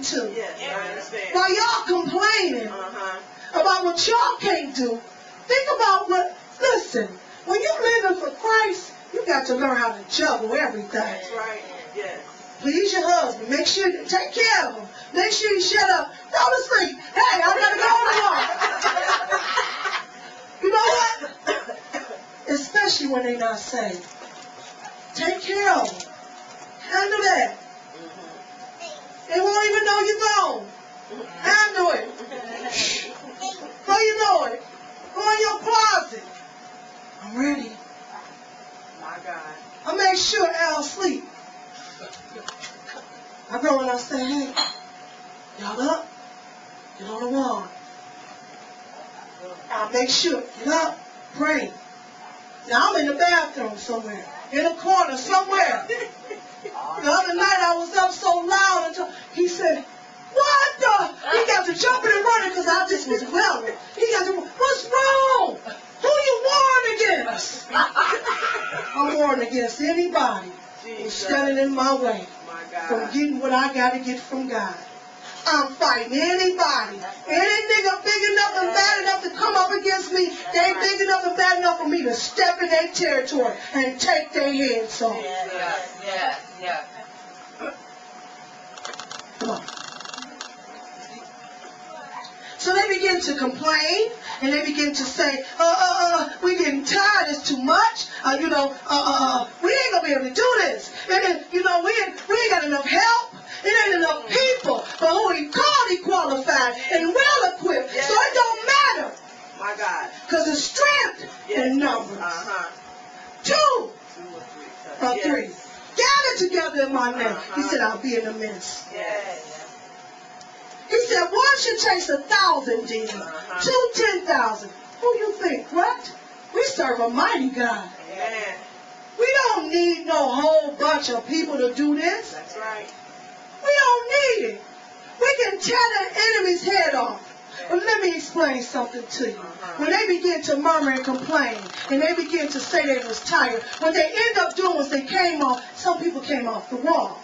too. Yes, I understand. While y'all complaining about what y'all can't do, think about what, listen, when you're living for Christ, you got to learn how to juggle everything. That's right. Yes. Please your husband. Make sure you take care of him. Make sure you shut up. Go to sleep. Hey, I gotta go tomorrow. You know what? Especially when they're not saved. Take care of them. Handle that. They won't even know you're gone. Handle it. Before you know it, go in your closet. I'm ready. My God. I make sure Al's asleep. I go and I say, hey, y'all up? Get on the wall. I make sure, get up, pray. Now I'm in the bathroom somewhere, in a corner somewhere. The other night I was up so loud until he said, what the? He got to jumping and running because I just was yelling. He got to, what's wrong? Who you warned against? I'm warned against anybody who's standing in my way from getting what I got to get from God. I'm fighting anybody. Any nigga big enough and bad enough to come up against me, they big enough and bad enough for me to step in their territory and take their heads off. Yeah. Come on. So they begin to complain, and they begin to say, we getting tired, it's too much, we ain't gonna be able to do this. And we ain't got enough help, it ain't enough people, but who he called, he qualified, and well equipped, so it don't matter. My God. Because it's strength in numbers. 2 or 3. Gather together in my name. He said, I'll be in the midst. Yes. He said, 1 should chase 1,000 demons, 2, 10,000. Who you think? What? We serve a mighty God. Amen. We don't need no whole bunch of people to do this. That's right. We don't need it. We can tear the enemy's head off. But let me explain something to you. When they begin to murmur and complain, and they begin to say they was tired, what they end up doing was they came off, some people came off the wall.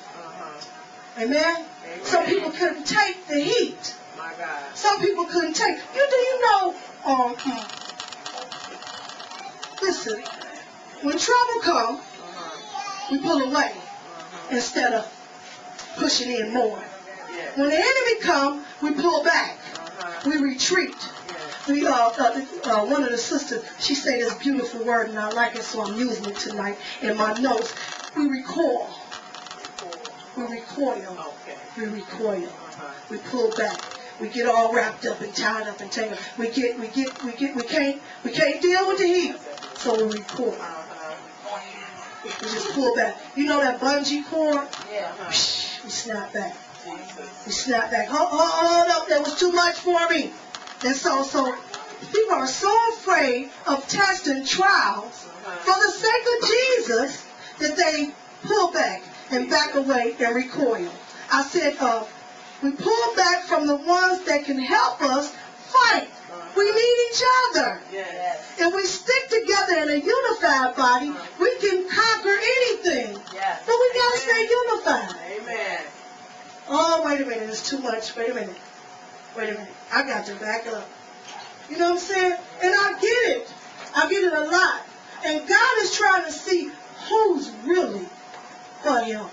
Amen? Some people couldn't take the heat. My God. Some people couldn't take. Do you know, listen, when trouble comes, we pull away instead of pushing in more. When the enemy comes, we pull back. We retreat. We one of the sisters, she said this beautiful word, and I like it, so I'm using it tonight in my notes. We recoil. We recoil. We recoil. We pull back. We get all wrapped up and tied up and tangled. We can't deal with the heat, so we recoil. We just pull back. You know that bungee cord? We snap back. We snap back. Hold up, that was too much for me. And so people are so afraid of tests and trials for the sake of Jesus that they pull back and back away and recoil. I said, we pull back from the ones that can help us fight. We need each other. If we stick together in a unified body, we can conquer anything. But we got to stay unified. Amen. Oh, wait a minute, it's too much. Wait a minute. I got to back up. You know what I'm saying? And I get it. I get it a lot. And God is trying to see who's really for him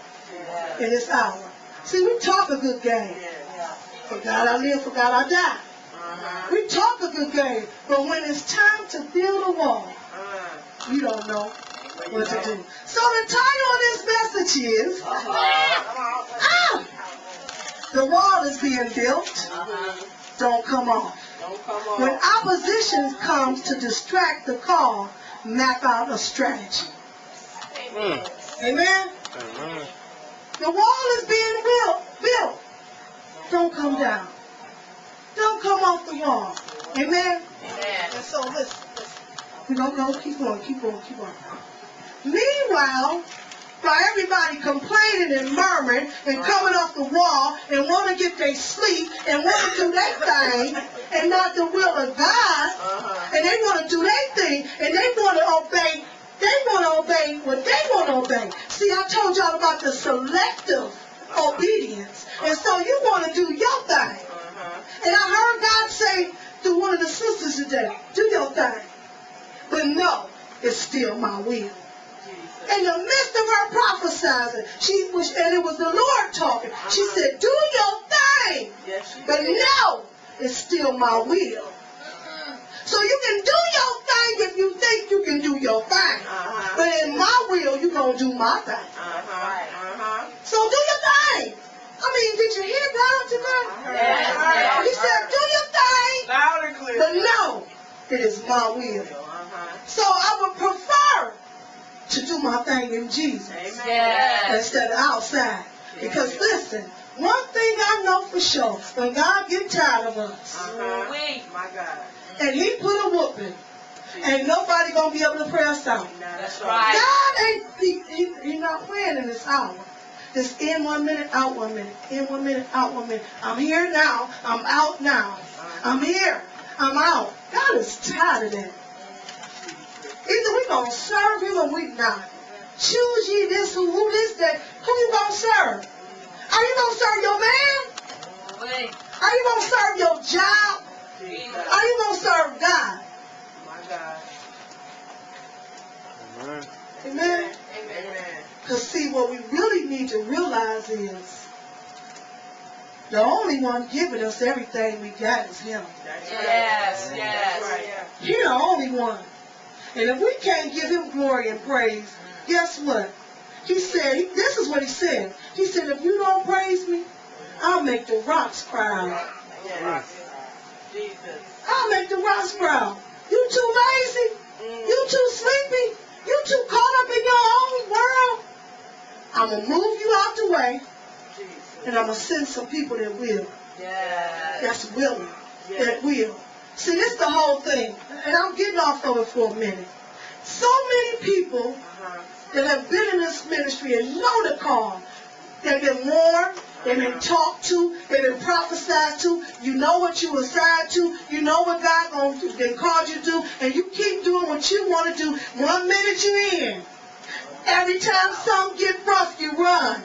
in this hour. See, we talk a good game. For God I live, for God I die. We talk a good game, but when it's time to build a wall, you don't know what to do. So the title of this message is, the wall is being built, don't come off. When opposition comes to distract the call, map out a strategy. Amen? The wall is being built. Don't come down. Don't come off the wall. Amen? And so listen. We're going to keep on. Meanwhile, while everybody complaining and murmuring and coming off the wall and want to get their sleep and want to do their thing and not the will of God, and they want to do their thing and they want to obey. They want to obey what they want to obey. See, I told y'all about the selective obedience And so you want to do your thing. And I heard God say through one of the sisters today, do your thing. But no, it's still my will. In the midst of her prophesizing, and it was the Lord talking, she said, do your thing. But no, it's still my will. So you can do your thing if you think you can do your thing. But in my will, you're going to do my thing. So do your thing. I mean, did you hear God today? Yes. He said, do your thing. Loud and clear. But no, it is my will. So I would prefer to do my thing in Jesus instead of outside. Because listen, one thing I know for sure, when God gets tired of us, My God. and he put a whooping, ain't nobody going to be able to pray us out. That's right. God ain't, he's not playing in this hour. It's in 1 minute, out 1 minute. In 1 minute, out 1 minute. I'm here now. I'm out now. I'm here. I'm out. God is tired of that. Either we going to serve him or we not. Choose ye this, who this, that. Who you going to serve? Are you going to serve your man? Are you going to serve your job? Are you going to serve God? My God. Amen? Amen. Because see, what we really need to realize is the only one giving us everything we got is him. Yes. He's the only one. And if we can't give him glory and praise, guess what? He said, this is what he said. He said, if you don't praise me, I'll make the rocks cry out. Jesus. I'll make the rocks cry out. You too lazy? You too sleepy? You too caught up in your own world? I'm going to move you out the way, and I'm going to send some people that will. That's willing. That will. See, this is the whole thing. And I'm getting off of it for a minute. So many people that have been in this ministry and know the call. They've been warned. They've been talked to. They've been prophesied to. You know what you assigned to. You know what God called you to do. And you keep doing what you want to do. 1 minute you're in. Every time something gets rough, you run.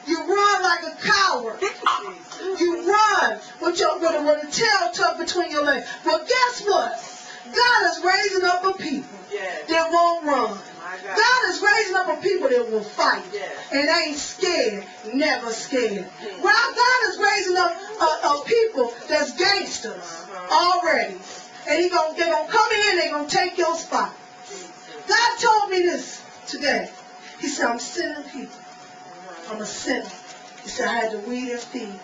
You run like a coward. You run with a tail tucked between your legs. But guess what? God is raising up a people that won't run. God is raising up a people that will fight and ain't scared, never scared. Well, God is raising up a people that's gangsters already. And they're going to come in and they're going to take your spot. God told me this today. He said, I'm sending people. I'm a sinner. He said, I had to weed and feed.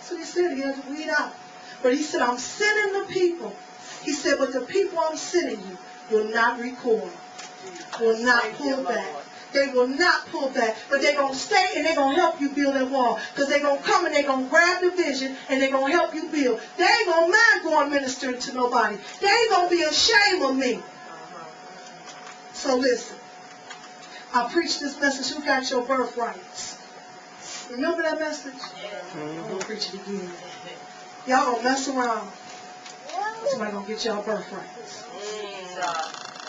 So he said he had to weed out. But he said, I'm sending the people. He said, but the people I'm sending you will not recoil. Will not pull back. They will not pull back. But they're going to stay and they're going to help you build that wall. Because they're going to come and they're going to grab the vision and they're going to help you build. They ain't going to mind going ministering to nobody. They ain't going to be ashamed of me. So listen. I preached this message, who got your birthrights? Remember that message? I'm going to preach it again. Y'all going to mess around. Somebody going to get y'all birthrights.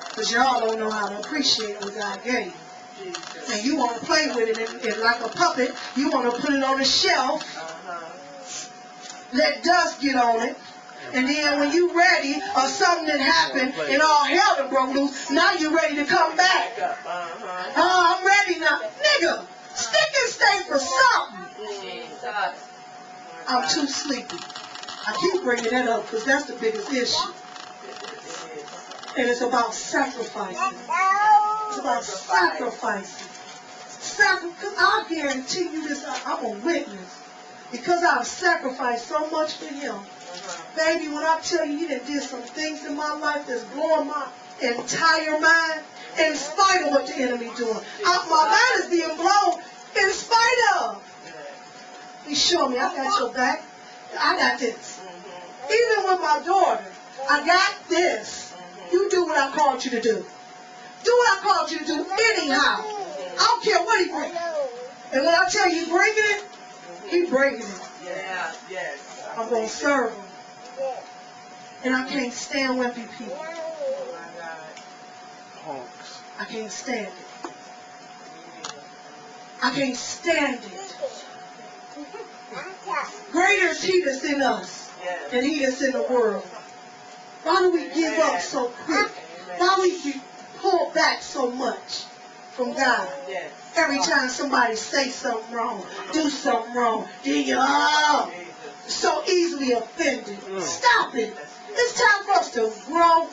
Because y'all don't know how to appreciate what God gave you. And you want to play with it and like a puppet. You want to put it on a shelf. Let dust get on it. And then when you ready or something that happened and all hell done broke loose, now you're ready to come back. Oh, I'm ready now. Nigga, stick and stay for something. I'm too sleepy. I keep bringing that up because that's the biggest issue. And it's about sacrificing. It's about sacrificing. Because I guarantee you this, I'm a witness. Because I've sacrificed so much for him. Baby, when I tell you he done did some things in my life that's blowing my entire mind, in spite of what the enemy doing. My mind is being blown in spite of. He's showing me, I got your back. I got this. Even with my daughter, I got this. You do what I called you to do. Do what I called you to do anyhow. I don't care what he brings. And when I tell you he bringing it, he bringing it. I'm going to serve him. And I can't stand wimpy people. I can't stand it. I can't stand it. is he that's in us Yes. and he that's in the world. Why do we give up so quick? Why do we pull back so much from God? Yes. Every time somebody say something wrong, do something wrong, then you're so easily offended. Stop it. It's time for us to grow